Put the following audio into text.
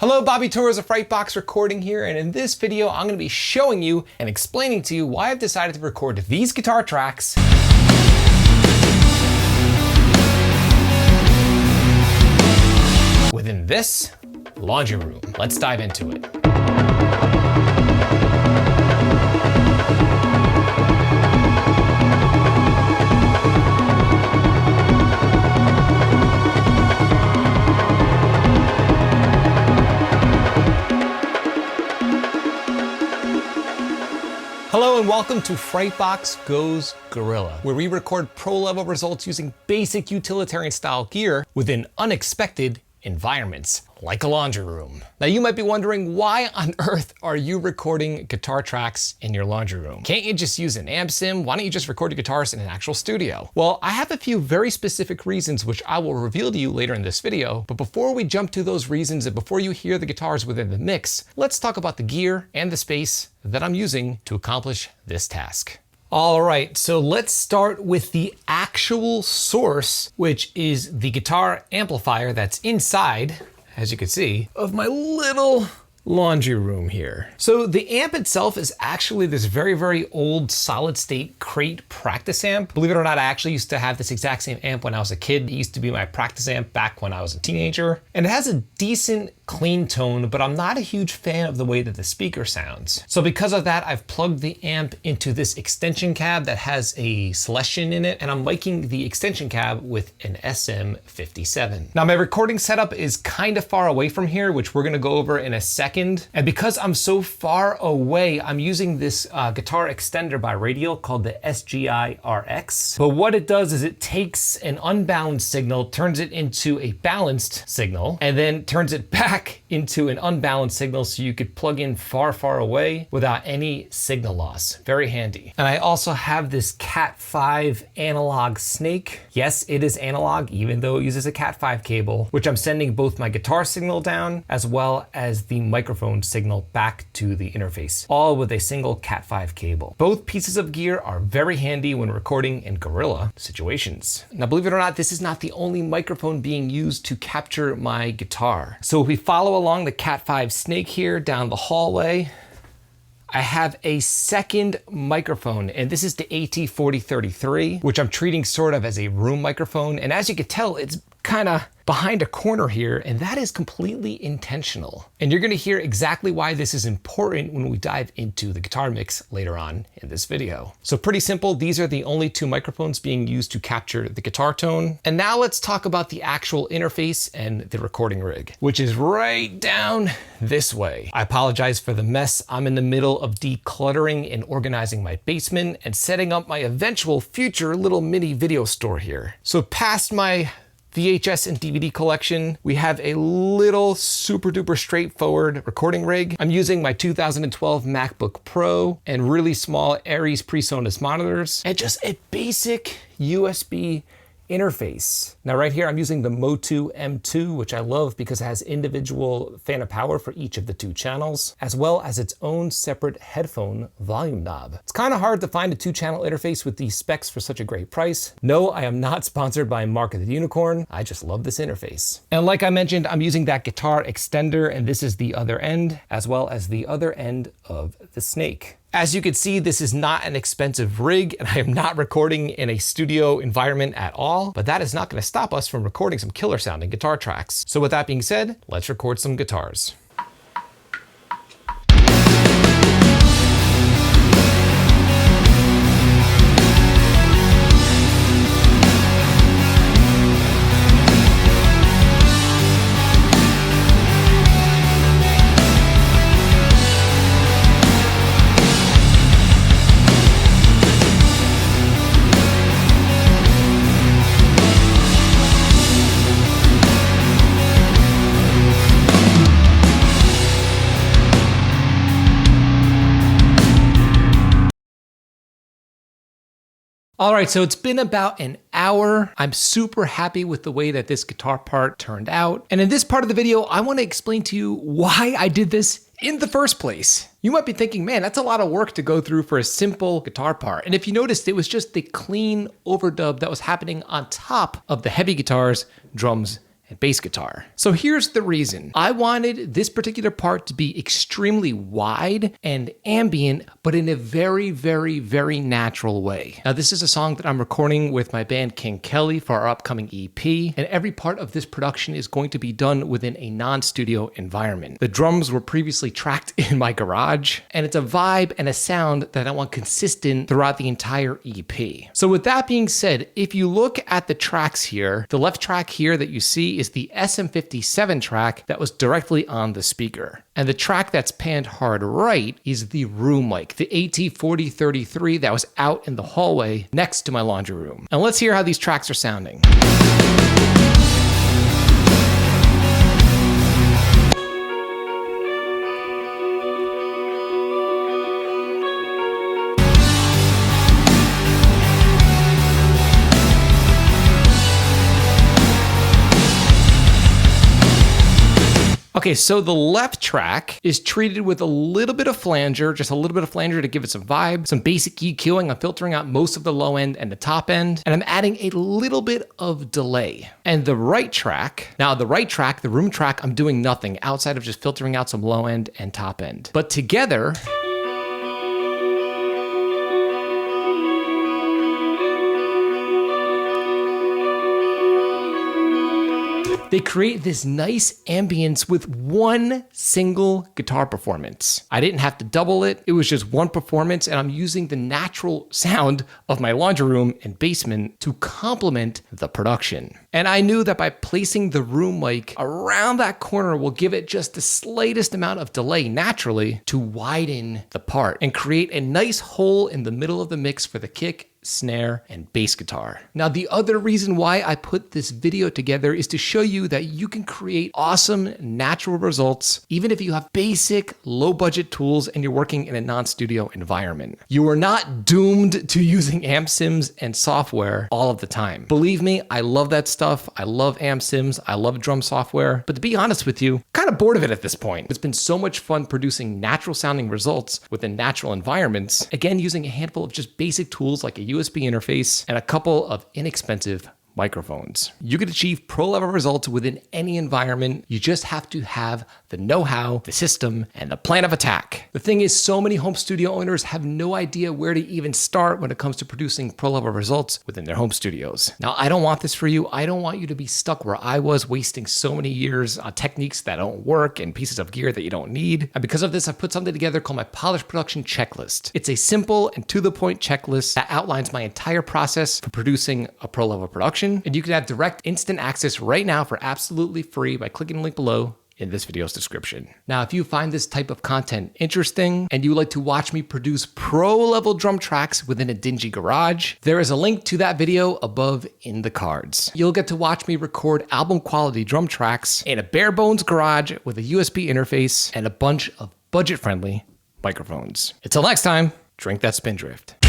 Hello, Bobby Torres of Frightbox Recording here, and in this video I'm going to be showing you and explaining to you why I've decided to record these guitar tracks within this laundry room. Let's dive into it. Hello and welcome to Frightbox Goes Gorilla, where we record pro-level results using basic utilitarian style gear within unexpected environments, like a laundry room. Now you might be wondering, why on earth are you recording guitar tracks in your laundry room? Can't you just use an amp sim? Why don't you just record your guitars in an actual studio? Well, I have a few very specific reasons which I will reveal to you later in this video, but before we jump to those reasons and before you hear the guitars within the mix, let's talk about the gear and the space that I'm using to accomplish this task. All right, so let's start with the actual source, which is the guitar amplifier that's inside, as you can see, of my little laundry room here. So the amp itself is actually this very, very old solid state crate practice amp. Believe it or not, I actually used to have this exact same amp when I was a kid. It used to be my practice amp back when I was a teenager. And it has a decent clean tone, but I'm not a huge fan of the way that the speaker sounds. So because of that, I've plugged the amp into this extension cab that has a Celestion in it, and I'm miking the extension cab with an SM57. Now my recording setup is kind of far away from here, which we're gonna go over in a second. And because I'm so far away, I'm using this guitar extender by Radial called the SGI RX. But what it does is it takes an unbalanced signal, turns it into a balanced signal, and then turns it back into an unbalanced signal so you could plug in far, far away without any signal loss. Very handy. And I also have this Cat 5 analog snake. Yes, it is analog, even though it uses a Cat 5 cable, which I'm sending both my guitar signal down as well as the microphone signal back to the interface, all with a single Cat 5 cable. Both pieces of gear are very handy when recording in guerrilla situations. Now, believe it or not, this is not the only microphone being used to capture my guitar. So if we follow along the Cat 5 snake here down the hallway, I have a second microphone, and this is the AT4033, which I'm treating sort of as a room microphone. And as you can tell, it's kind of behind a corner here, and that is completely intentional. And you're gonna hear exactly why this is important when we dive into the guitar mix later on in this video. So pretty simple, these are the only two microphones being used to capture the guitar tone. And now let's talk about the actual interface and the recording rig, which is right down this way. I apologize for the mess. I'm in the middle of decluttering and organizing my basement and setting up my eventual future little mini video store here. So past my VHS and DVD collection, we have a little super duper straightforward recording rig. I'm using my 2012 MacBook Pro and really small Aries PreSonus monitors and just a basic USB interface. Now right here, I'm using the Motu M2, which I love because it has individual fan of power for each of the two channels, as well as its own separate headphone volume knob. It's kind of hard to find a 2-channel interface with these specs for such a great price. No, I am not sponsored by Mark of the Unicorn. I just love this interface. And like I mentioned, I'm using that guitar extender, and this is the other end, as well as the other end of the snake. As you can see, this is not an expensive rig, and I am not recording in a studio environment at all, but that is not going to stop us from recording some killer sounding guitar tracks. So with that being said, let's record some guitars. All right, so it's been about an hour. I'm super happy with the way that this guitar part turned out. And in this part of the video, I want to explain to you why I did this in the first place. You might be thinking, man, that's a lot of work to go through for a simple guitar part. And if you noticed, it was just the clean overdub that was happening on top of the heavy guitars, drums, and bass guitar. So here's the reason. I wanted this particular part to be extremely wide and ambient, but in a very, very, very natural way. Now, this is a song that I'm recording with my band King Kelly for our upcoming EP, and every part of this production is going to be done within a non-studio environment. The drums were previously tracked in my garage, and it's a vibe and a sound that I want consistent throughout the entire EP. So with that being said, if you look at the tracks here, the left track here that you see is the SM57 track that was directly on the speaker. And the track that's panned hard right is the room mic, the AT4033 that was out in the hallway next to my laundry room. And let's hear how these tracks are sounding. Okay, so the left track is treated with a little bit of flanger, just a little bit of flanger to give it some vibe, some basic EQing. I'm filtering out most of the low end and the top end, and I'm adding a little bit of delay. And the right track, now the right track, the room track, I'm doing nothing outside of just filtering out some low end and top end. But together, they create this nice ambience with one single guitar performance. I didn't have to double it. It was just one performance, and I'm using the natural sound of my laundry room and basement to complement the production. And I knew that by placing the room mic around that corner will give it just the slightest amount of delay naturally to widen the part and create a nice hole in the middle of the mix for the kick, snare, and bass guitar. Now, the other reason why I put this video together is to show you that you can create awesome natural results even if you have basic low budget tools and you're working in a non-studio environment. You are not doomed to using amp sims and software all of the time. Believe me, I love that stuff. I love amp sims. I love drum software. But to be honest with you, I'm kind of bored of it at this point. It's been so much fun producing natural sounding results within natural environments. Again, using a handful of just basic tools like a USB interface and a couple of inexpensive microphones. You can achieve pro level results within any environment. You just have to have the know-how, the system, and the plan of attack. The thing is, so many home studio owners have no idea where to even start when it comes to producing pro level results within their home studios. Now, I don't want this for you. I don't want you to be stuck where I was, wasting so many years on techniques that don't work and pieces of gear that you don't need. And because of this, I've put something together called my Polished Production Checklist. It's a simple and to-the-point checklist that outlines my entire process for producing a pro level production. And you can have direct instant access right now for absolutely free by clicking the link below in this video's description. Now, if you find this type of content interesting and you like to watch me produce pro level drum tracks within a dingy garage, there is a link to that video above in the cards. You'll get to watch me record album quality drum tracks in a bare bones garage with a USB interface and a bunch of budget friendly microphones. Until next time, drink that Spindrift.